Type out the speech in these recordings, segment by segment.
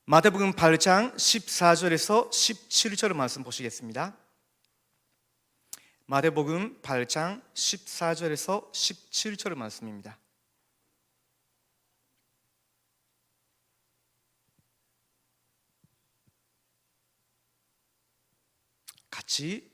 마태복음 8장 14절에서 17절 말씀 보시겠습니다. 마태복음 8장 14절에서 17절 말씀입니다. 같이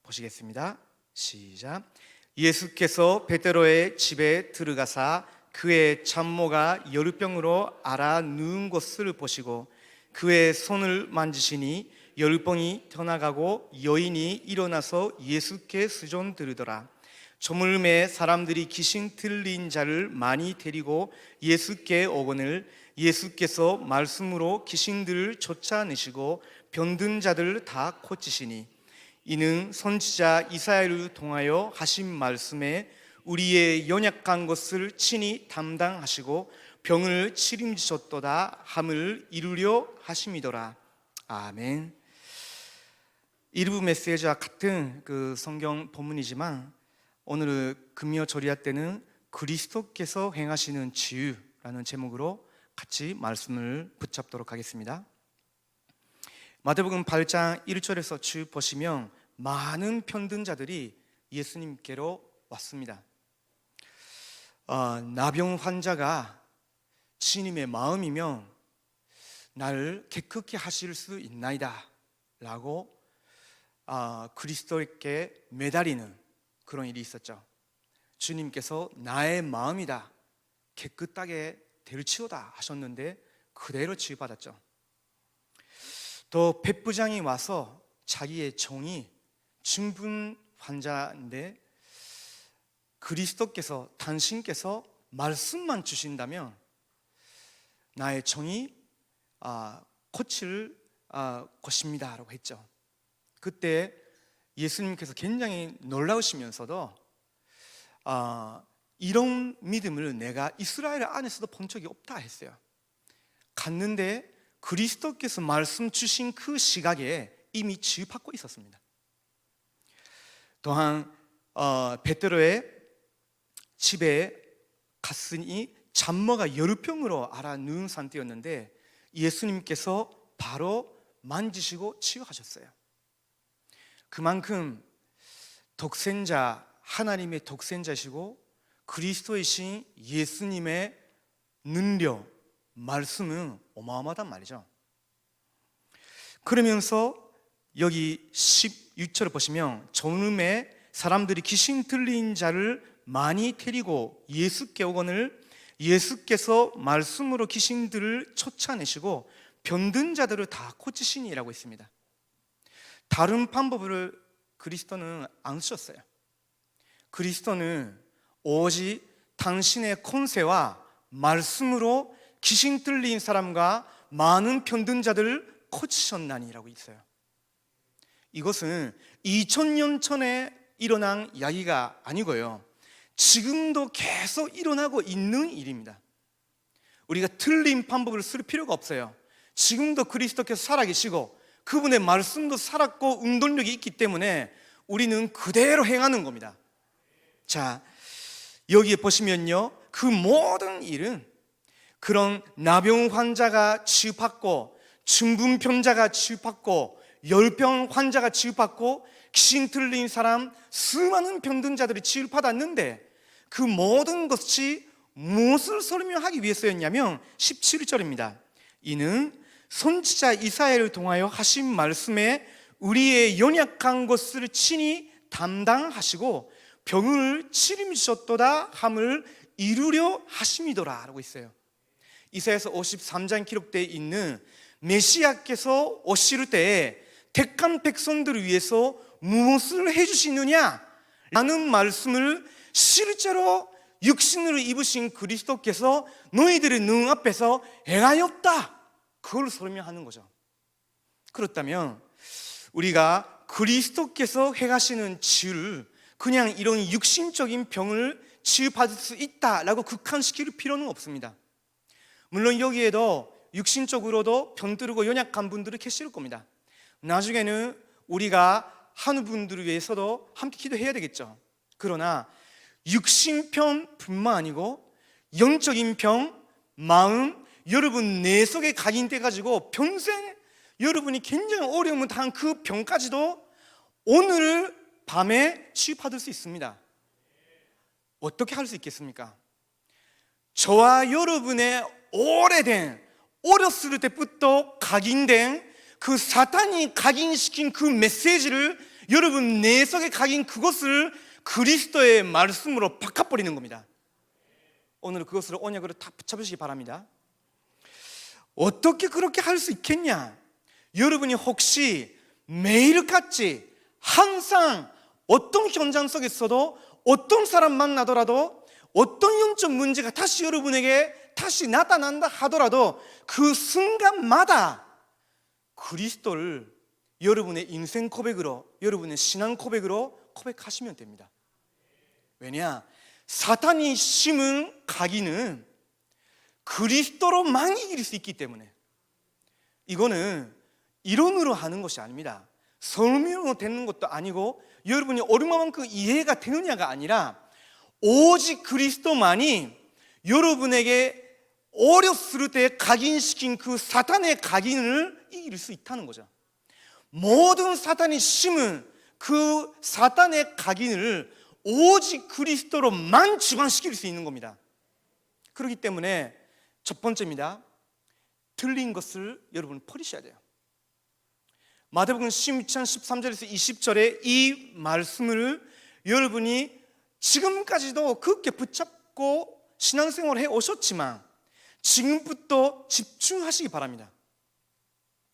보시겠습니다. 시작. 예수께서 베드로의 집에 들어가사 그의 참모가 열병으로 앓아 누운 것을 보시고 그의 손을 만지시니 열병이 떠나가고 여인이 일어나서 예수께 수종드리더라. 저물매 사람들이 귀신 들린 자를 많이 데리고 예수께 오거늘 예수께서 말씀으로 귀신들을 쫓아내시고 병든 자들을 다 고치시니 이는 선지자 이사야를 통하여 하신 말씀에 우리의 연약한 것을 친히 담당하시고 병을 치림지셨도다 함을 이루려 하심이더라. 아멘. 일부 메시지와 같은 그 성경 본문이지만 오늘 금요 절야 때는 그리스도께서 행하시는 치유라는 제목으로 같이 말씀을 붙잡도록 하겠습니다. 마태복음 8장 1절에서 쭉 보시면 많은 병든 자들이 예수님께로 왔습니다. 나병 환자가 주님의 마음이면 나를 깨끗게 하실 수 있나이다 라고 그리스도께 매달리는 그런 일이 있었죠. 주님께서 나의 마음이다 깨끗하게 되치우다 하셨는데 그대로 치유받았죠. 또 백부장이 와서 자기의 종이 중풍 환자인데 그리스도께서 당신께서 말씀만 주신다면 나의 종이 고칠 것입니다 라고 했죠. 그때 예수님께서 굉장히 놀라우시면서도 이런 믿음을 내가 이스라엘 안에서도 본 적이 없다 했어요. 갔는데 그리스도께서 말씀 주신 그 시각에 이미 치유받고 있었습니다. 또한 베드로의 집에 갔으니 잠모가 열병으로 앓아 누운 상태였는데 예수님께서 바로 만지시고 치유하셨어요. 그만큼 독생자, 하나님의 독생자시고 그리스도이신 예수님의 능력, 말씀은 어마어마하단 말이죠. 그러면서 여기 16절을 보시면 저물매 사람들이 귀신 들린 자를 많이 데리고 예수께 오거늘 예수께서 말씀으로 귀신들을 쫓아내시고 병든 자들을 다 고치시니라고 있습니다. 다른 방법을 그리스도는 안 쓰셨어요. 그리스도는 오직 당신의 권세와 말씀으로 귀신 들린 사람과 많은 병든 자들을 고치셨나니라고 있어요. 이것은 2000년 전에 일어난 이야기가 아니고요, 지금도 계속 일어나고 있는 일입니다. 우리가 틀린 방법을 쓸 필요가 없어요. 지금도 그리스도께서 살아계시고 그분의 말씀도 살았고 운동력이 있기 때문에 우리는 그대로 행하는 겁니다. 자, 여기에 보시면요, 그 모든 일은 그런 나병 환자가 치유받고 중풍병자가 치유받고 열병 환자가 치유받고 귀신 들린 사람 수많은 병든 자들이 치유받았는데 그 모든 것이 무엇을 설명하기 위해서였냐면 17절입니다. 이는 선지자 이사야를 통하여 하신 말씀에 우리의 연약한 것을 친히 담당하시고 병을 치림지셨도다 함을 이루려 하심이더라 라고 있어요. 이사야서 53장 기록되어 있는 메시아께서 오실 때에 택한 백성들을 위해서 무엇을 해주시느냐 라는 말씀을 실제로 육신을 입으신 그리스도께서 너희들의 눈 앞에서 행하였다, 그걸 설명하는 거죠. 그렇다면 우리가 그리스도께서 행하시는 치유를 그냥 이런 육신적인 병을 치유받을 수 있다라고 국한시킬 필요는 없습니다. 물론 여기에도 육신적으로도 병들고 연약한 분들이 계실 겁니다. 나중에는 우리가 하는 분들을 위해서도 함께 기도해야 되겠죠. 그러나 육신병뿐만 아니고 영적인 병, 마음, 여러분 내 속에 각인돼 가지고 평생 여러분이 굉장히 어려움을 당한 그 병까지도 오늘 밤에 치유받을 수 있습니다. 어떻게 할 수 있겠습니까? 저와 여러분의 오래된, 어렸을 때부터 각인된 그 사탄이 각인시킨 그 메시지를 여러분 내 속에 각인 그것을 그리스도의 말씀으로 바꿔버리는 겁니다. 오늘 그것을 언약으로 다 붙잡으시기 바랍니다. 어떻게 그렇게 할 수 있겠냐? 여러분이 혹시 매일같이 항상 어떤 현장 속에서도 어떤 사람 만나더라도 어떤 영적 문제가 다시 여러분에게 다시 나타난다 하더라도 그 순간마다 그리스도를 여러분의 인생 고백으로, 여러분의 신앙 고백으로 고백하시면 됩니다. 왜냐? 사탄이 심은 각인은 그리스도로만 이길 수 있기 때문에 이거는 이론으로 하는 것이 아닙니다. 설명으로 되는 것도 아니고 여러분이 얼마만큼 이해가 되느냐가 아니라 오직 그리스도만이 여러분에게 어렸을 때 각인시킨 그 사탄의 각인을 이길 수 있다는 거죠. 모든 사탄이 심은 그 사탄의 각인을 오직 그리스도로만 주관시킬 수 있는 겁니다. 그렇기 때문에 첫 번째입니다. 틀린 것을 여러분 버리셔야 돼요. 마태복음 16장 13절에서 20절에 이 말씀을 여러분이 지금까지도 그렇게 붙잡고 신앙생활을 해오셨지만 지금부터 집중하시기 바랍니다.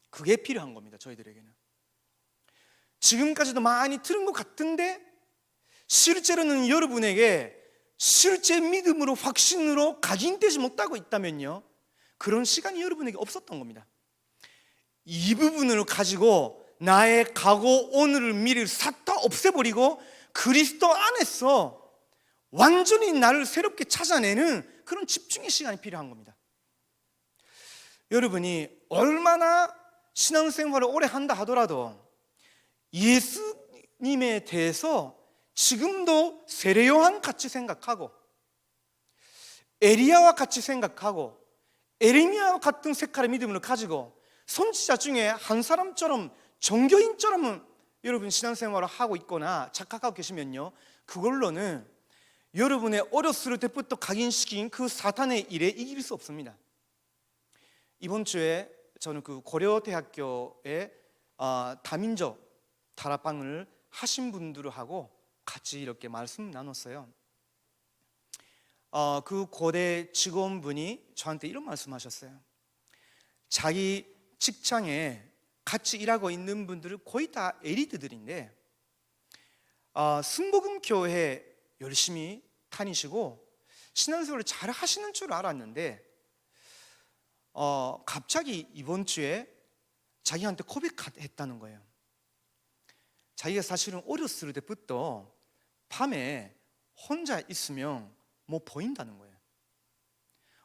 그게 필요한 겁니다. 저희들에게는 지금까지도 많이 들은 것 같은데 실제로는 여러분에게 실제 믿음으로 확신으로 각인되지 못하고 있다면요, 그런 시간이 여러분에게 없었던 겁니다. 이 부분을 가지고 나의 과거, 오늘을, 미래를 싹 다 없애버리고 그리스도 안에서 완전히 나를 새롭게 찾아내는 그런 집중의 시간이 필요한 겁니다. 여러분이 얼마나 신앙생활을 오래 한다 하더라도 예수님에 대해서 지금도 세례 요한 같이 생각하고 에리야와 같이 생각하고 에레미야와 같은 색깔의 믿음을 가지고 선지자 중에 한 사람처럼 종교인처럼 여러분 신앙생활을 하고 있거나 착각하고 계시면요, 그걸로는 여러분의 어렸을 때부터 각인시킨 그 사탄의 일에 이길 수 없습니다. 이번 주에 저는 그 고려대학교에 다민족 다락방을 하신 분들하고 같이 이렇게 말씀 나눴어요. 그 고대 직원분이 저한테 이런 말씀하셨어요. 자기 직장에 같이 일하고 있는 분들은 거의 다 엘리트들인데 순복음교회 열심히 다니시고 신앙생활을 잘 하시는 줄 알았는데 갑자기 이번 주에 자기한테 고백했다는 거예요. 자기가 사실은 어렸을 때부터 밤에 혼자 있으면 뭐 보인다는 거예요.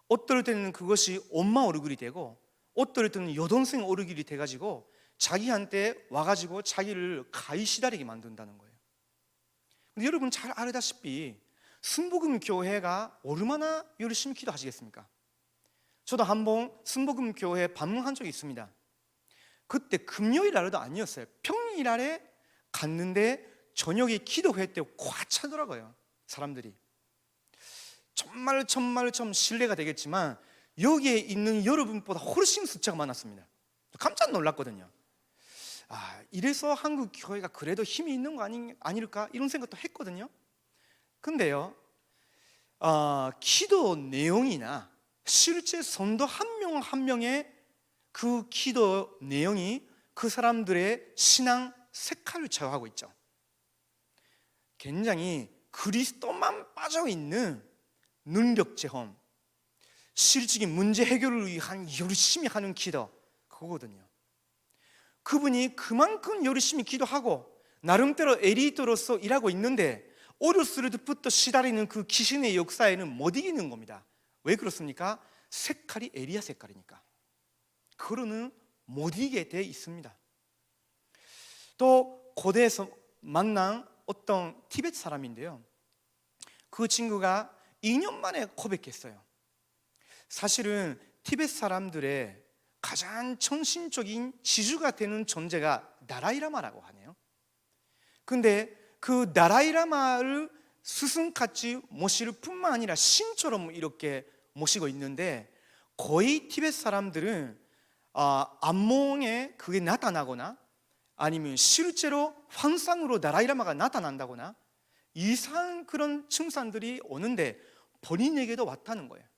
어떨 때는 그것이 엄마 얼굴이 되고 어떨 때는 여동생 얼굴이 돼가지고 자기한테 와가지고 자기를 가히시달리게 만든다는 거예요. 근데 여러분 잘 알다시피 순복음교회가 얼마나 열심히 기도하시겠습니까? 저도 한번 순복음교회에 방문한 적이 있습니다. 그때 금요일 날도 아니었어요. 평일날에 갔는데 저녁에 기도회 때 꽉 차더라고요, 사람들이. 정말 좀 신뢰가 되겠지만 여기에 있는 여러분보다 훨씬 숫자가 많았습니다. 깜짝 놀랐거든요. 이래서 한국 교회가 그래도 힘이 있는 거 아닐까 이런 생각도 했거든요. 근데요, 기도 내용이나 실제 성도 한 명 한 명의 그 기도 내용이 그 사람들의 신앙 색깔을 좌우하고 있죠. 굉장히 그리스도만 빠져있는 능력체험, 실질적인 문제 해결을 위한 열심히 하는 기도, 그거거든요. 그분이 그만큼 열심히 기도하고 나름대로 엘리트로서 일하고 있는데 어렸을 때부터 시달리는 그 귀신의 역사에는 못 이기는 겁니다. 왜 그렇습니까? 색깔이 에리야 색깔이니까. 그거는 못 이기게 돼 있습니다. 또 고대에서 만난 어떤 티베트 사람인데요, 그 친구가 2년 만에 고백했어요. 사실은 티벳 사람들의 가장 정신적인 지주가 되는 존재가 나라이라마라고 하네요. 근데 그 나라이라마를 스승같이 모실 뿐만 아니라 신처럼 이렇게 모시고 있는데, 거의 티벳 사람들은 안몽에 그게 나타나거나 아니면 실제로 환상으로 나라이라마가 나타난다거나 이상한 그런 칭찬들이 오는데 본인에게도 왔다는 거예요.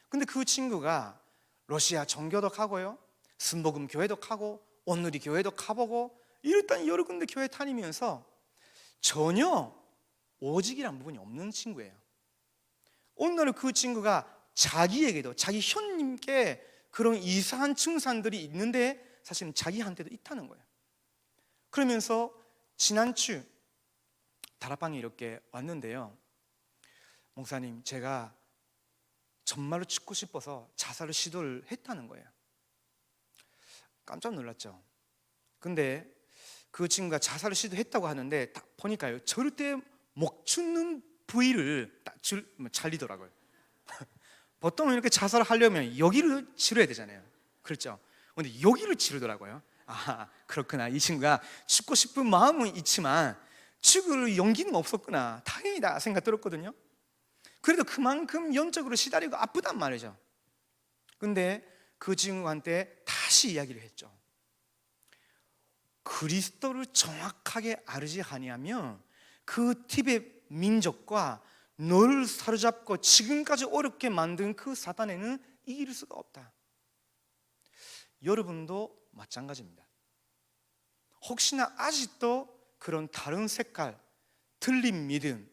근데 그 친구가 러시아 정교도 가고요, 순복음 교회도 가고 온누리 교회도 가보고 일단 여러 군데 교회 다니면서 전혀 오직이란 부분이 없는 친구예요. 오늘 그 친구가 자기에게도, 자기 형님께 그런 이상한 칭찬들이 있는데 사실은 자기한테도 있다는 거예요. 그러면서 지난주 다락방에 이렇게 왔는데요, 목사님, 제가 정말로 죽고 싶어서 자살을 시도를 했다는 거예요. 깜짝 놀랐죠. 근데 그 친구가 자살을 시도했다고 하는데 딱 보니까요, 절대 목 죽는 부위를 딱 잘리더라고요. 보통 이렇게 자살을 하려면 여기를 치료해야 되잖아요, 그렇죠? 근데 여기를 치르더라고요. 아, 그렇구나. 이 친구가 죽고 싶은 마음은 있지만 죽을 용기는 없었구나, 다행이다 생각 들었거든요. 그래도 그만큼 영적으로 시달리고 아프단 말이죠. 근데 그 친구한테 다시 이야기를 했죠. 그리스도를 정확하게 알지 아니하면 그 티벳 민족과 너를 사로잡고 지금까지 어렵게 만든 그 사단에는 이길 수가 없다. 여러분도 마찬가지입니다. 혹시나 아직도 그런 다른 색깔, 틀린 믿음,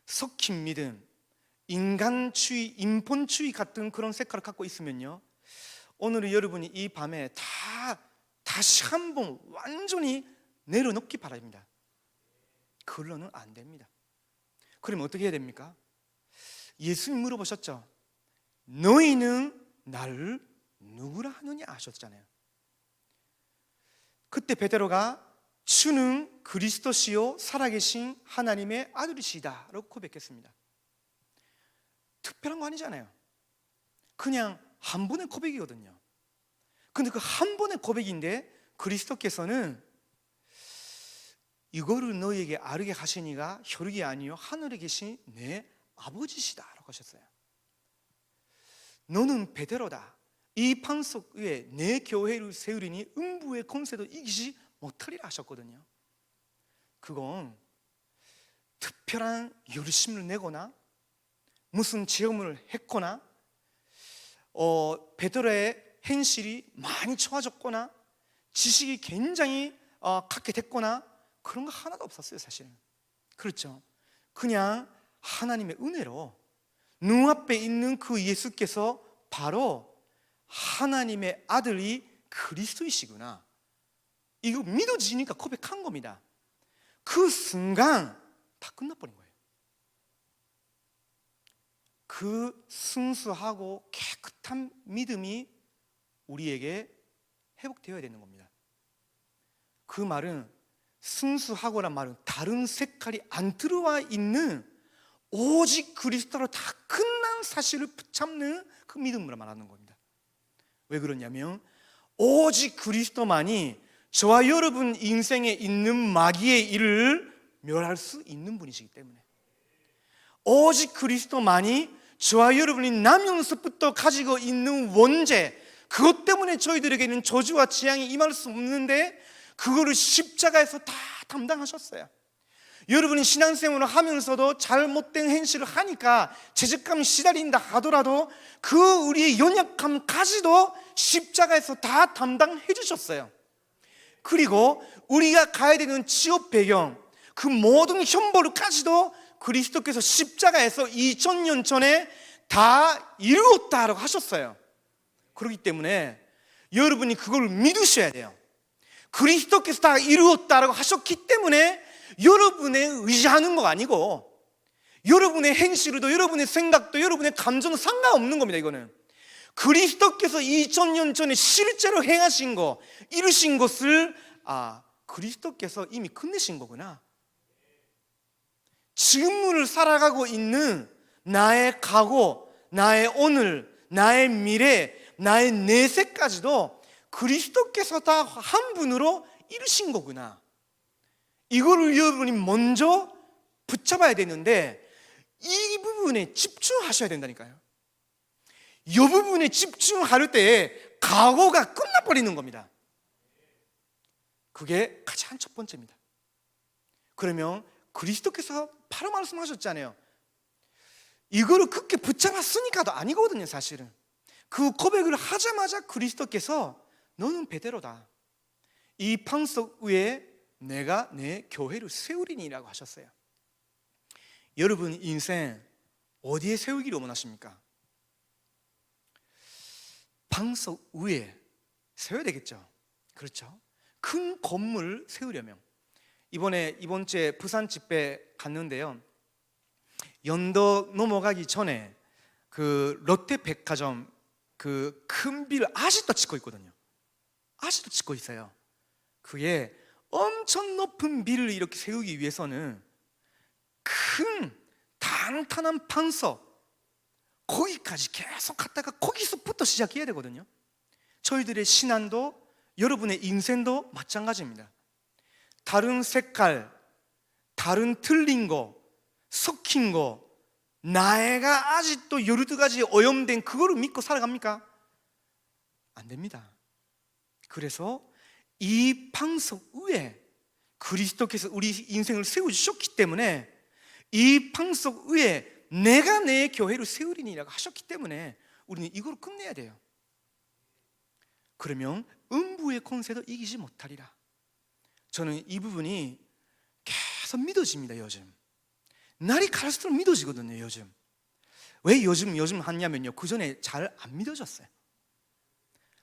섞인 믿음, 인간주의, 인본주의 같은 그런 색깔을 갖고 있으면요, 오늘 여러분이 이 밤에 다시 한번 완전히 내려놓기 바랍니다. 그걸로는 안 됩니다. 그러면 어떻게 해야 됩니까? 예수님 물어보셨죠. 너희는 나를 누구라 하느냐 하셨잖아요. 그때 베드로가 주는 그리스도시요 살아계신 하나님의 아들이시다 라고 고백했습니다. 특별한 거 아니잖아요. 그냥 한 번의 고백이거든요. 근데 그 한 번의 고백인데 그리스도께서는 이거를 너희에게 아르게 하시니가 혈육이 아니요 하늘에 계신 내 아버지시다 라고 하셨어요. 너는 베드로다. 이 반석 위에 내 교회를 세우리니 음부의 권세도 이기지 못하리라 하셨거든요. 그건 특별한 열심을 내거나 무슨 체험을 했거나 베드로의 행실이 많이 좋아졌거나 지식이 굉장히 갖게 됐거나 그런 거 하나도 없었어요, 사실은. 그렇죠? 그냥 하나님의 은혜로 눈앞에 있는 그 예수께서 바로 하나님의 아들이 그리스도이시구나, 이거 믿어지니까 고백한 겁니다. 그 순간 다 끝나버린 거예요. 그 순수하고 깨끗한 믿음이 우리에게 회복되어야 되는 겁니다. 그 말은, 순수하고란 말은 다른 색깔이 안 들어와 있는 오직 그리스도로 다 끝난 사실을 붙잡는 그 믿음으로 말하는 겁니다. 왜 그러냐면 오직 그리스도만이 저와 여러분 인생에 있는 마귀의 일을 멸할 수 있는 분이시기 때문에, 오직 그리스도만이 저와 여러분이 나면서부터 가지고 있는 원죄, 그것 때문에 저희들에게는 저주와 재앙이 임할 수 없는데 그거를 십자가에서 다 담당하셨어요. 여러분이 신앙생활을 하면서도 잘못된 행실을 하니까 죄책감이 시달린다 하더라도 그 우리의 연약함까지도 십자가에서 다 담당해 주셨어요. 그리고 우리가 가야 되는 지옥 배경, 그 모든 형벌까지도 그리스도께서 십자가에서 2000년 전에 다 이루었다라고 하셨어요. 그렇기 때문에 여러분이 그걸 믿으셔야 돼요. 그리스도께서 다 이루었다라고 하셨기 때문에 여러분의 의지하는 거 아니고 여러분의 행실도 여러분의 생각도 여러분의 감정도 상관없는 겁니다. 이거는 그리스도께서 2000년 전에 실제로 행하신 거, 이루신 것을 그리스도께서 이미 끝내신 거구나. 지금을 살아가고 있는 나의 과거, 나의 오늘, 나의 미래, 나의 내세까지도 그리스도께서 다 한 분으로 이루신 거구나. 이거를 여러분이 먼저 붙잡아야 되는데 이 부분에 집중하셔야 된다니까요. 이 부분에 집중할 때 각오가 끝나버리는 겁니다. 그게 가장 첫 번째입니다. 그러면 그리스도께서 바로 말씀하셨잖아요. 이거를 굳게 붙잡았으니까도 아니거든요. 사실은 그 고백을 하자마자 그리스도께서 너는 베드로다, 이 방석 위에 내가 내 교회를 세우리니라고 하셨어요. 여러분 인생 어디에 세우기를 원하십니까? 방석 위에 세워야 되겠죠. 그렇죠? 큰 건물을 세우려면 이번 주에 부산 집회 갔는데요, 연도 넘어가기 전에 그 롯데백화점 그 큰 빌 아직도 짓고 있거든요. 아직도 짓고 있어요. 그게 엄청 높은 빌을 이렇게 세우기 위해서는 큰 탄탄한 방석, 거기까지 계속 갔다가 거기서부터 시작해야 되거든요. 저희들의 신앙도 여러분의 인생도 마찬가지입니다. 다른 색깔, 다른 틀린 거, 섞인 거, 나애가 아직도 여러 가지 오염된 그거를 믿고 살아갑니까? 안 됩니다. 그래서 이 방석 위에 그리스도께서 우리 인생을 세워주셨기 때문에 이 방석 위에 내가 내 교회를 세우리니라고 하셨기 때문에 우리는 이걸 끝내야 돼요. 그러면 음부의 권세도 이기지 못하리라. 저는 이 부분이 계속 믿어집니다. 요즘 날이 갈수록 믿어지거든요. 요즘 왜 요즘 하냐면요, 그 전에 잘 안 믿어졌어요.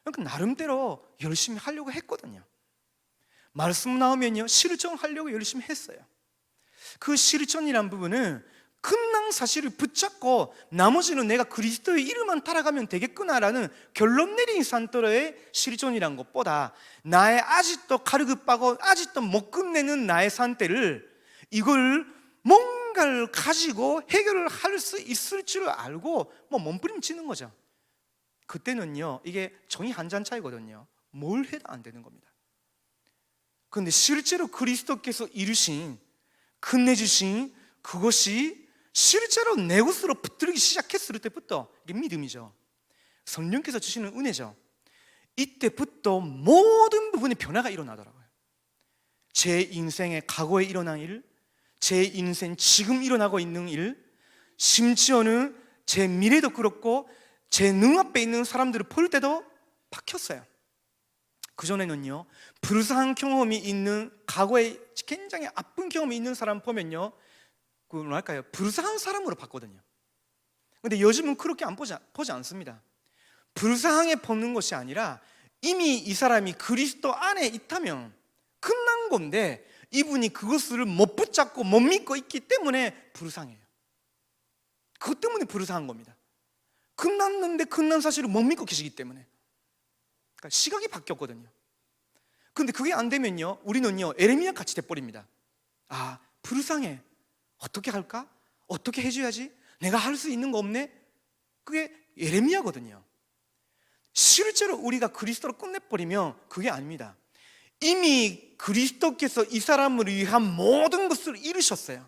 그러니까 나름대로 열심히 하려고 했거든요. 말씀 나오면요 실천하려고 열심히 했어요. 그 실천이란 부분은 끝난 사실을 붙잡고 나머지는 내가 그리스도의 이름만 따라가면 되겠구나라는 결론 내린 산토로의 실천이란 것보다 나의 아직도 가르급하고 아직도 못 끝내는 나의 상태를 이걸 뭔가를 가지고 해결을 할 수 있을 줄 알고 몸부림치는 거죠. 그때는요 이게 종이 한 잔 차이거든요. 뭘 해도 안 되는 겁니다. 그런데 실제로 그리스도께서 이루신 끝내주신 그것이 실제로 내 것으로 붙들기 시작했을 때부터 이게 믿음이죠. 성령께서 주시는 은혜죠. 이때부터 모든 부분에 변화가 일어나더라고요. 제 인생의 과거에 일어난 일, 제 인생 지금 일어나고 있는 일, 심지어는 제 미래도 그렇고 제 눈앞에 있는 사람들을 볼 때도 바뀌었어요. 그전에는요 불쌍한 경험이 있는, 과거에 굉장히 아픈 경험이 있는 사람 보면요 그 뭐랄까요, 불쌍한 사람으로 봤거든요. 근데 요즘은 그렇게 보지 않습니다. 불쌍하게 보는 것이 아니라 이미 이 사람이 그리스도 안에 있다면 끝난 건데 이분이 그것을 못 붙잡고 못 믿고 있기 때문에 불쌍해요. 그것 때문에 불쌍한 겁니다. 끝났는데 끝난 사실을 못 믿고 계시기 때문에. 그러니까 시각이 바뀌었거든요. 근데 그게 안 되면요 우리는요 에레미야 같이 돼버립니다. 아 불쌍해, 어떻게 할까? 어떻게 해줘야지? 내가 할 수 있는 거 없네? 그게 예레미야거든요. 실제로 우리가 그리스도로 끝내버리면 그게 아닙니다. 이미 그리스도께서 이 사람을 위한 모든 것을 이루셨어요.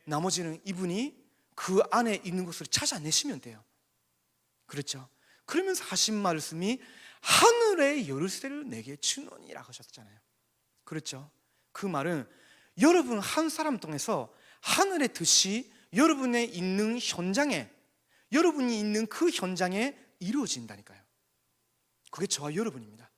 나머지는 이분이 그 안에 있는 것을 찾아내시면 돼요. 그렇죠? 그러면서 하신 말씀이 하늘의 열쇠를 내게 주노니라고 하셨잖아요. 그렇죠? 그 말은 여러분 한 사람 통해서 하늘의 뜻이 여러분의 있는 현장에, 여러분이 있는 그 현장에 이루어진다니까요. 그게 저와 여러분입니다.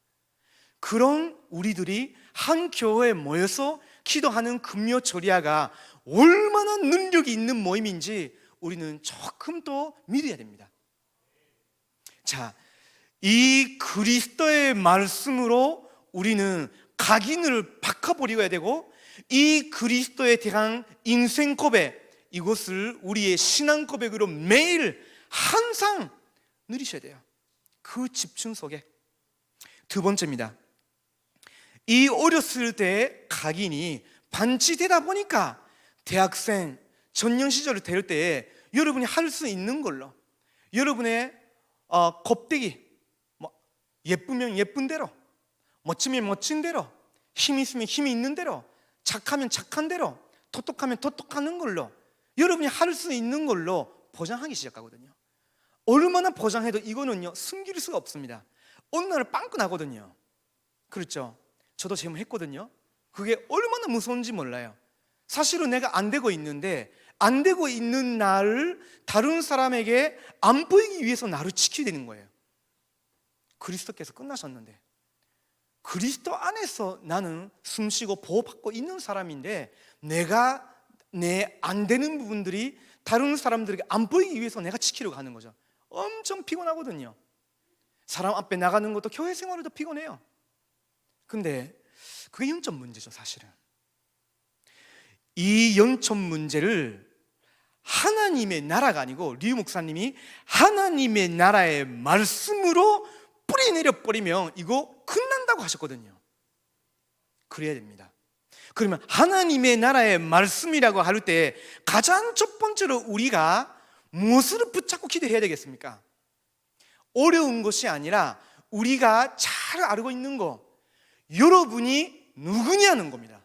그런 우리들이 한 교회에 모여서 기도하는 금요절야가 얼마나 능력이 있는 모임인지 우리는 조금 더 믿어야 됩니다. 자, 이 그리스도의 말씀으로 우리는 각인을 박아버려야 되고, 이 그리스도에 대한 인생 고백, 이것을 우리의 신앙 고백으로 매일 항상 누리셔야 돼요. 그 집중 속에. 두 번째입니다. 이 어렸을 때의 각인이 반치되다 보니까 대학생, 전년 시절을 될 때에 여러분이 할 수 있는 걸로, 여러분의 겁대기, 예쁘면 예쁜 대로, 멋지면 멋진 대로, 힘이 있으면 힘이 있는 대로, 착하면 착한 대로, 똑똑하면 똑똑하는 걸로, 여러분이 할 수 있는 걸로 보장하기 시작하거든요. 얼마나 보장해도 이거는요 숨길 수가 없습니다. 어느 날 빵꾸 나거든요. 그렇죠? 저도 지금 했거든요. 그게 얼마나 무서운지 몰라요. 사실은 내가 안 되고 있는데, 안 되고 있는 나를 다른 사람에게 안 보이기 위해서 나를 지켜야 되는 거예요. 그리스도께서 끝나셨는데, 그리스도 안에서 나는 숨쉬고 보호받고 있는 사람인데, 내가 내 안 되는 부분들이 다른 사람들에게 안 보이기 위해서 내가 지키려고 하는 거죠. 엄청 피곤하거든요. 사람 앞에 나가는 것도, 교회 생활도 피곤해요. 근데 그게 영적 문제죠. 사실은 이 영적 문제를 하나님의 나라가 아니고, 류 목사님이 하나님의 나라의 말씀으로 뿌리내려 버리면 이거 끝난다고 하셨거든요. 그래야 됩니다. 그러면 하나님의 나라의 말씀이라고 할 때 가장 첫 번째로 우리가 무엇을 붙잡고 기도해야 되겠습니까? 어려운 것이 아니라 우리가 잘 알고 있는 거, 여러분이 누구냐는 겁니다.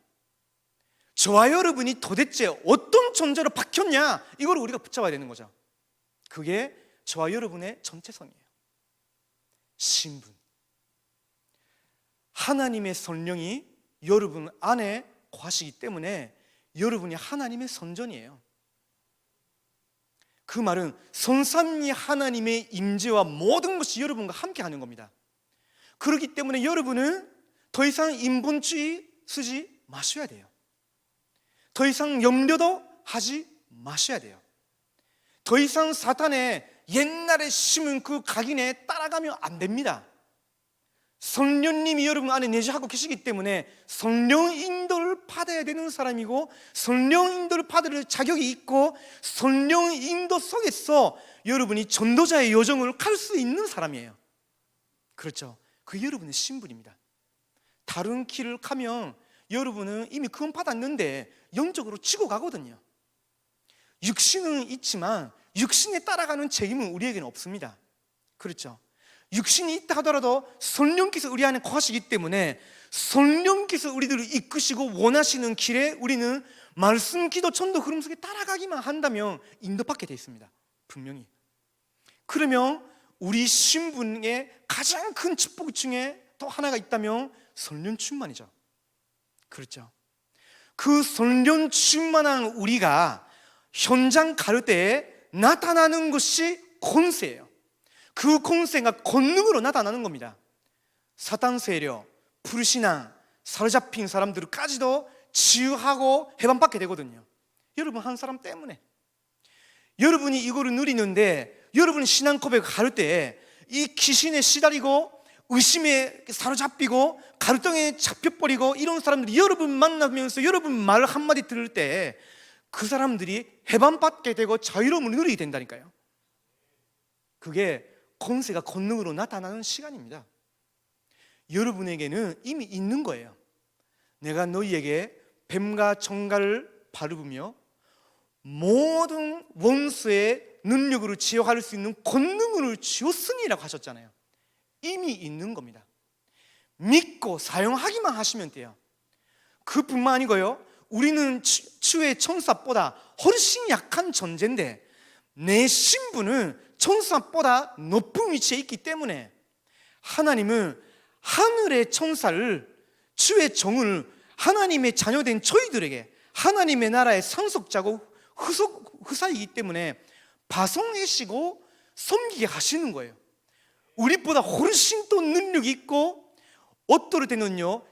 저와 여러분이 도대체 어떤 존재로 박혔냐, 이걸 우리가 붙잡아야 되는 거죠. 그게 저와 여러분의 정체성이에요. 신분. 하나님의 성령이 여러분 안에 거하시기 때문에 여러분이 하나님의 선전이에요. 그 말은 성삼위 하나님의 임재와 모든 것이 여러분과 함께 하는 겁니다. 그렇기 때문에 여러분은 더 이상 인본주의 쓰지 마셔야 돼요. 더 이상 염려도 하지 마셔야 돼요. 더 이상 사탄의 옛날에 심은 그 각인에 따라가면 안 됩니다. 성령님이 여러분 안에 내주하고 계시기 때문에 성령 인도를 받아야 되는 사람이고, 성령 인도를 받을 자격이 있고, 성령 인도 속에서 여러분이 전도자의 여정을 갈 수 있는 사람이에요. 그렇죠? 그게 여러분의 신분입니다. 다른 길을 가면 여러분은 이미 구원 받았는데 영적으로 지고 가거든요. 육신은 있지만 육신에 따라가는 책임은 우리에게는 없습니다. 그렇죠? 육신이 있다 하더라도 성령께서 우리 안에 거하시기 때문에 성령께서 우리들을 이끄시고 원하시는 길에 우리는 말씀, 기도, 전도 흐름 속에 따라가기만 한다면 인도받게 되어 있습니다. 분명히. 그러면 우리 신분의 가장 큰 축복 중에 또 하나가 있다면 성령 충만이죠. 그렇죠? 그 성령 충만한 우리가 현장 갈 때 나타나는 것이 권세예요. 그 권세가 권능으로 나타나는 겁니다. 사탄 세력, 불신앙, 사로잡힌 사람들까지도 치유하고 해방받게 되거든요. 여러분 한 사람 때문에. 여러분이 이거를 누리는데, 여러분이 신앙 고백을 할 때 이 귀신에 시달리고 의심에 사로잡히고 가루덩이에 잡혀버리고 이런 사람들이 여러분 만나면서 여러분 말 한마디 들을 때 그 사람들이 해방받게 되고 자유로움을 누리게 된다니까요. 그게 권세가 권능으로 나타나는 시간입니다. 여러분에게는 이미 있는 거예요. 내가 너희에게 뱀과 정갈을 바르며 모든 원수의 능력으로 제어할 수 있는 권능을 주었으니라고 하셨잖아요. 이미 있는 겁니다. 믿고 사용하기만 하시면 돼요. 그뿐만 아니고요, 우리는 주의 천사보다 훨씬 약한 존재인데 내 신분은 천사보다 높은 위치에 있기 때문에 하나님은 하늘의 천사를, 주의 종을 하나님의 자녀된 저희들에게 하나님의 나라의 상속자고 후사이기 때문에 파송하시고 섬기게 하시는 거예요. 우리보다 훨씬 또 능력이 있고 어떨 때는요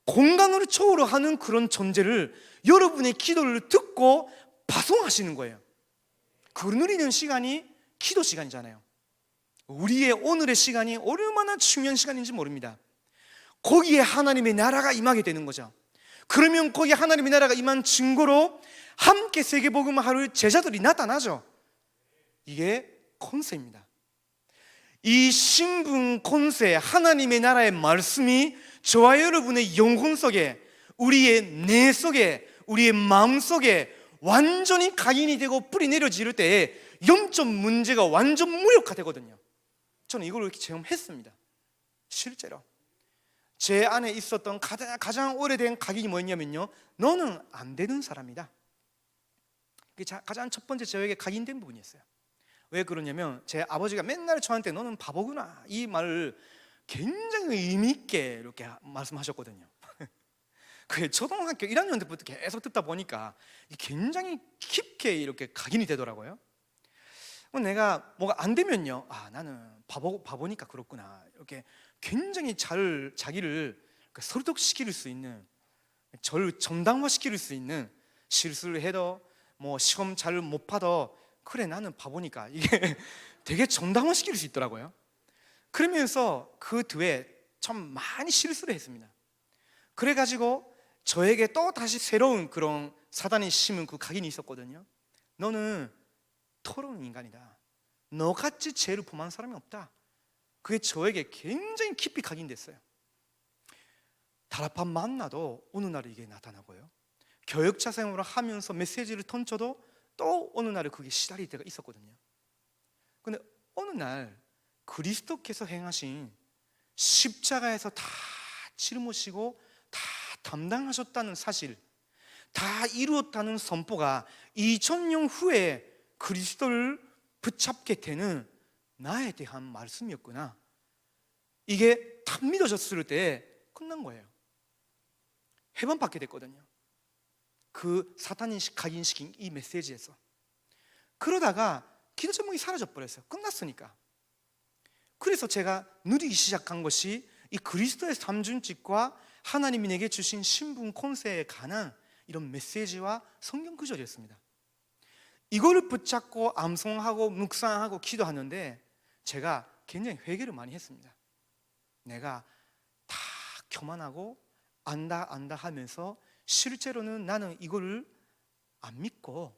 공간을 초월하는 그런 존재를 여러분의 기도를 듣고 파송하시는 거예요. 그걸 누리는 시간이 기도 시간이잖아요. 우리의 오늘의 시간이 얼마나 중요한 시간인지 모릅니다. 거기에 하나님의 나라가 임하게 되는 거죠. 그러면 거기에 하나님의 나라가 임한 증거로 함께 세계복음을 할 제자들이 나타나죠. 이게 권세입니다. 이 신분 권세, 하나님의 나라의 말씀이 저와 여러분의 영혼 속에, 우리의 뇌 속에, 우리의 마음 속에 완전히 각인이 되고 뿌리 내려질 때에 영적 문제가 완전 무력화되거든요. 저는 이걸 이렇게 체험했습니다. 실제로 제 안에 있었던 가장 오래된 각인이 뭐였냐면요, 너는 안 되는 사람이다. 그게 가장 첫 번째 저에게 각인된 부분이었어요. 왜 그러냐면 제 아버지가 맨날 저한테 너는 바보구나 이 말을 굉장히 의미 있게 이렇게 말씀하셨거든요. 그 초등학교 1학년 때부터 계속 듣다 보니까 굉장히 깊게 이렇게 각인이 되더라고요. 내가 뭐가 안 되면요, 나는 바보니까 그렇구나, 이렇게 굉장히 잘 자기를 설득시킬 수 있는, 정당화시킬 수 있는, 실수를 해도 뭐 시험 잘 못 봐도 그래 나는 바보니까, 이게 되게 정당화시킬 수 있더라고요. 그러면서 그 뒤에 참 많이 실수를 했습니다. 그래가지고 저에게 또 다시 새로운 그런 사단이 심은 그 각인이 있었거든요. 너는 토론 인간이다. 너같이 죄를 범한 사람이 없다. 그게 저에게 굉장히 깊이 각인됐어요. 다락방 만나도 어느 날에 이게 나타나고요, 교역자 생활을 하면서 메시지를 던져도 또 어느 날에 그게 시달릴 때가 있었거든요. 근데 어느 날 그리스도께서 행하신 십자가에서 다 짊어지고 다 담당하셨다는 사실, 다 이루었다는 선포가 2000년 후에 그리스도를 붙잡게 되는 나에 대한 말씀이었구나, 이게 딱 믿어졌을 때 끝난 거예요. 해방받게 됐거든요. 그 사탄이 각인시킨 이 메시지에서. 그러다가 기도 제목이 사라져버렸어요. 끝났으니까. 그래서 제가 누리기 시작한 것이 이 그리스도의 삼중직과 하나님이 내게 주신 신분 권세에 관한 이런 메시지와 성경 구절이었습니다. 이거를 붙잡고 암송하고 묵상하고 기도하는데 제가 굉장히 회개를 많이 했습니다. 내가 다 교만하고 안다 하면서 실제로는 나는 이거를 안 믿고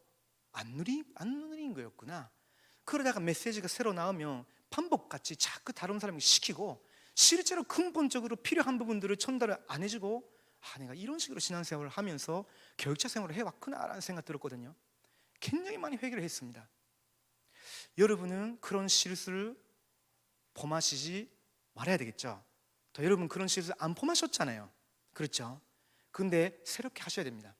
안 누린 거였구나. 그러다가 메시지가 새로 나오면 반복같이 자꾸 다른 사람에게 시키고 실제로 근본적으로 필요한 부분들을 전달을 안 해주고, 내가 이런 식으로 신앙생활을 하면서 교육자 생활을 해왔구나 라는 생각 들었거든요. 굉장히 많이 회개를 했습니다. 여러분은 그런 실수를 범하시지 말아야 되겠죠. 또 여러분 그런 실수 안 범하셨잖아요. 그렇죠? 근데 새롭게 하셔야 됩니다.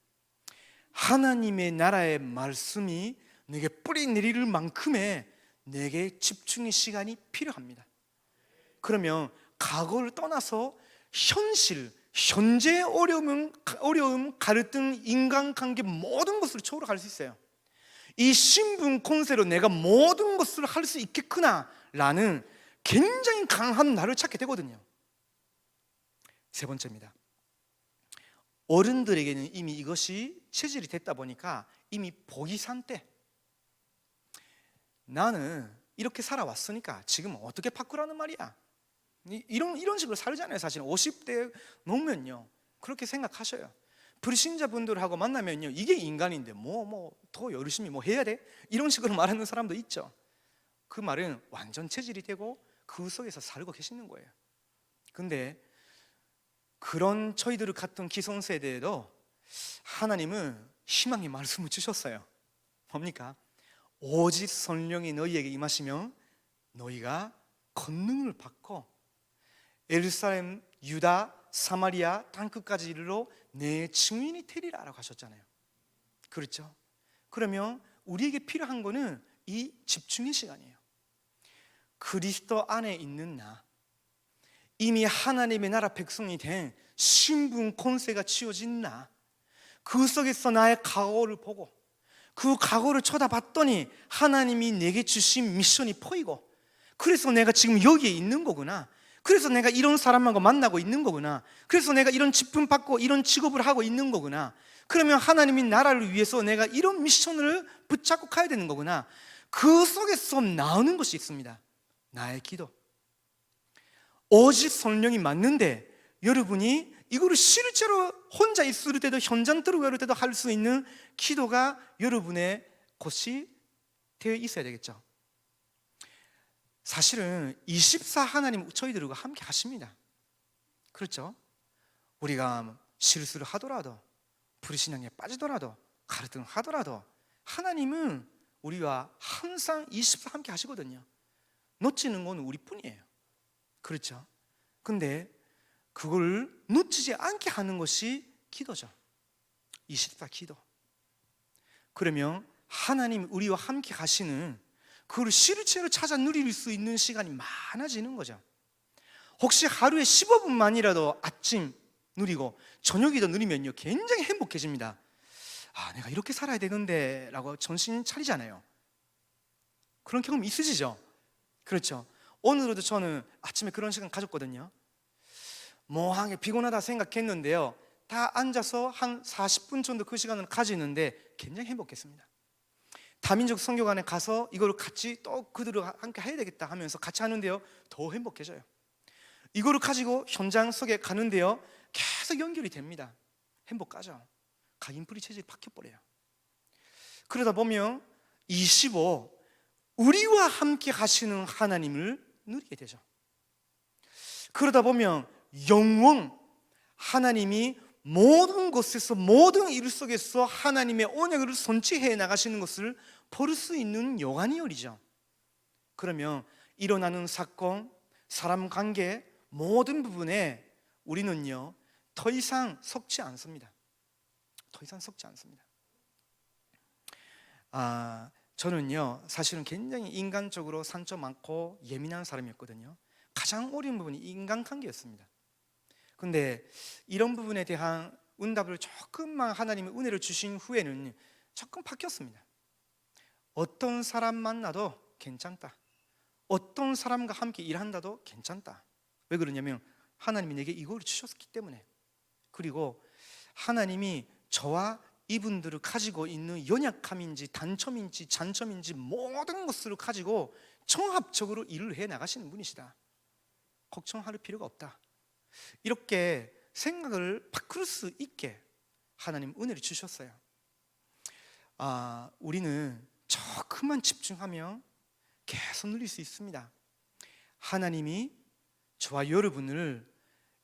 하나님의 나라의 말씀이 내게 뿌리 내릴 만큼의 내게 집중의 시간이 필요합니다. 그러면 과거를 떠나서 현재 어려움, 갈등, 인간관계 모든 것을 초월할 수 있어요. 이 신분 권세로 내가 모든 것을 할 수 있겠구나 라는 굉장히 강한 나를 찾게 되거든요. 세 번째입니다. 어른들에게는 이미 이것이 체질이 됐다 보니까 이미 보기 산때, 나는 이렇게 살아왔으니까 지금 어떻게 바꾸라는 말이야, 이런 식으로 살잖아요. 사실 50대 넘으면요 그렇게 생각하셔요. 불신자분들하고 만나면요 이게 인간인데 뭐 더 열심히 뭐 해야 돼? 이런 식으로 말하는 사람도 있죠. 그 말은 완전 체질이 되고 그 속에서 살고 계시는 거예요. 근데 그런 저희들을 같은 기성세대에도 하나님은 희망의 말씀을 주셨어요. 뭡니까? 오직 성령이 너희에게 임하시면 너희가 권능을 받고 예루살렘, 유다, 사마리아 땅끝까지 이르러 내 증인이 되리라 라고 하셨잖아요. 그렇죠? 그러면 우리에게 필요한 거는 이 집중의 시간이에요. 그리스도 안에 있는 나, 이미 하나님의 나라 백성이 된 신분 권세가 치워진 나, 그 속에서 나의 과거를 보고 그 과거를 쳐다봤더니 하나님이 내게 주신 미션이 보이고, 그래서 내가 지금 여기에 있는 거구나, 그래서 내가 이런 사람하고 만나고 있는 거구나, 그래서 내가 이런 직분 받고 이런 직업을 하고 있는 거구나, 그러면 하나님이 나라를 위해서 내가 이런 미션을 붙잡고 가야 되는 거구나. 그 속에서 나오는 것이 있습니다. 나의 기도. 오직 성령이 맞는데 여러분이 이거를 실제로 혼자 있을 때도 현장들을 외울 때도 할 수 있는 기도가 여러분의 곳이 되어 있어야 되겠죠. 사실은 24 하나님 저희들과 함께 하십니다. 그렇죠? 우리가 실수를 하더라도, 불신앙에 빠지더라도, 갈등 하더라도 하나님은 우리와 항상 24 함께 하시거든요. 놓치는 건 우리뿐이에요. 그렇죠? 근데 그걸 놓치지 않게 하는 것이 기도죠. 24 기도. 그러면 하나님 우리와 함께 가시는 그걸 실체로 찾아 누릴 수 있는 시간이 많아지는 거죠. 혹시 하루에 15분만이라도 아침 누리고 저녁에도 누리면요 굉장히 행복해집니다. 내가 이렇게 살아야 되는데 라고 정신 차리잖아요. 그런 경험 있으시죠? 그렇죠. 오늘도 저는 아침에 그런 시간 가졌거든요. 멍하게 피곤하다 생각했는데요, 다 앉아서 한 40분 정도 그 시간을 가지는데 굉장히 행복했습니다. 다민족 선교관에 가서 이거를 같이 또 그들과 함께 해야 되겠다 하면서 같이 하는데요 더 행복해져요. 이거를 가지고 현장 속에 가는데요 계속 연결이 됩니다. 행복하죠. 각인뿌리 체질이 바뀌어버려요. 그러다 보면 25 우리와 함께 하시는 하나님을 누리게 되죠. 그러다 보면 영원 하나님이 모든 곳에서 모든 일 속에서 하나님의 언약을 선취해 나가시는 것을 볼 수 있는 요한이 열리죠. 그러면 일어나는 사건, 사람 관계 모든 부분에 우리는요 더 이상 속지 않습니다. 더 이상 속지 않습니다. 저는요 사실은 굉장히 인간적으로 상처 많고 예민한 사람이었거든요. 가장 어려운 부분이 인간관계였습니다. 근데 이런 부분에 대한 응답을 조금만 하나님의 은혜를 주신 후에는 조금 바뀌었습니다. 어떤 사람 만나도 괜찮다, 어떤 사람과 함께 일한다도 괜찮다. 왜 그러냐면 하나님이 내게 이걸 주셨기 때문에. 그리고 하나님이 저와 이분들을 가지고 있는 연약함인지 단점인지 장점인지 모든 것을 가지고 종합적으로 일을 해 나가시는 분이시다. 걱정할 필요가 없다. 이렇게 생각을 바꿀 수 있게 하나님 은혜를 주셨어요. 우리는 조금만 집중하면 계속 누릴 수 있습니다. 하나님이 저와 여러분을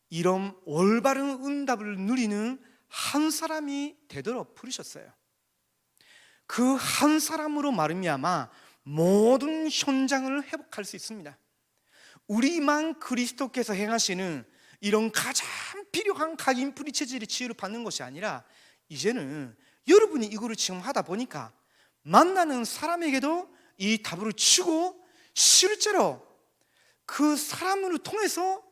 이런 올바른 응답을 누리는 한 사람이 되도록 부르셨어요. 그 한 사람으로 말미암아 모든 현장을 회복할 수 있습니다. 우리만 그리스도께서 행하시는 이런 가장 필요한 각인뿌리 체질의 치유를 받는 것이 아니라 이제는 여러분이 이거를 지금 하다 보니까 만나는 사람에게도 이 답을 주고 실제로 그 사람을 통해서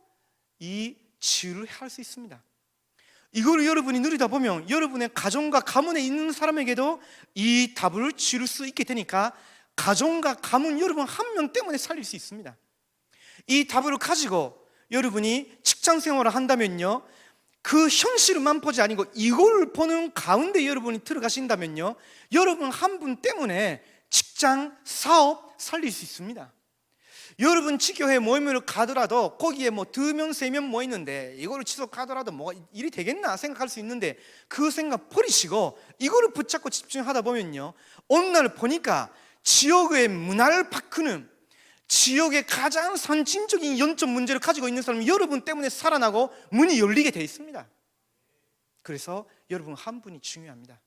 이 치유를 할 수 있습니다. 이거를 여러분이 누리다 보면 여러분의 가정과 가문에 있는 사람에게도 이 답을 치를 수 있게 되니까 가정과 가문 여러분 한 명 때문에 살릴 수 있습니다. 이 답을 가지고 여러분이 직장 생활을 한다면요, 그 현실만 보지 아니고 이걸 보는 가운데 여러분이 들어가신다면요, 여러분 한 분 때문에 직장, 사업 살릴 수 있습니다. 여러분 지교회 모임을 가더라도 거기에 뭐 2명, 3명 모이는데 이거를 지속하더라도 뭐 일이 되겠나 생각할 수 있는데 그 생각 버리시고 이거를 붙잡고 집중하다 보면요, 어느 날 보니까 지역의 문화를 바꾸는, 지역의 가장 선진적인 영적 문제를 가지고 있는 사람이 여러분 때문에 살아나고 문이 열리게 되어 있습니다. 그래서 여러분 한 분이 중요합니다.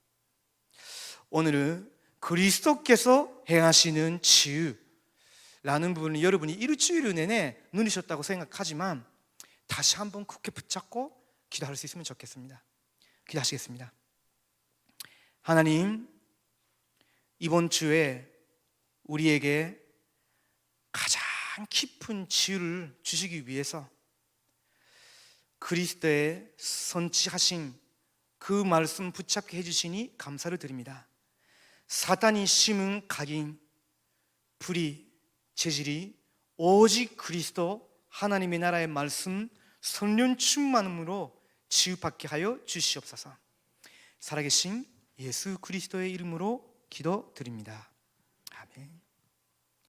오늘은 그리스도께서 행하시는 치유라는 부분을 여러분이 일주일 내내 누리셨다고 생각하지만 다시 한번 굳게 붙잡고 기도할 수 있으면 좋겠습니다. 기도하시겠습니다. 하나님, 이번 주에 우리에게 가장 깊은 치유를 주시기 위해서 그리스도의 선지하신 그 말씀 붙잡게 해주시니 감사를 드립니다. 사탄이 심은 각인, 불의, 재질이 오직 그리스도 하나님의 나라의 말씀 성령 충만함으로 치유받게 하여 주시옵소서. 살아계신 예수 그리스도의 이름으로 기도드립니다.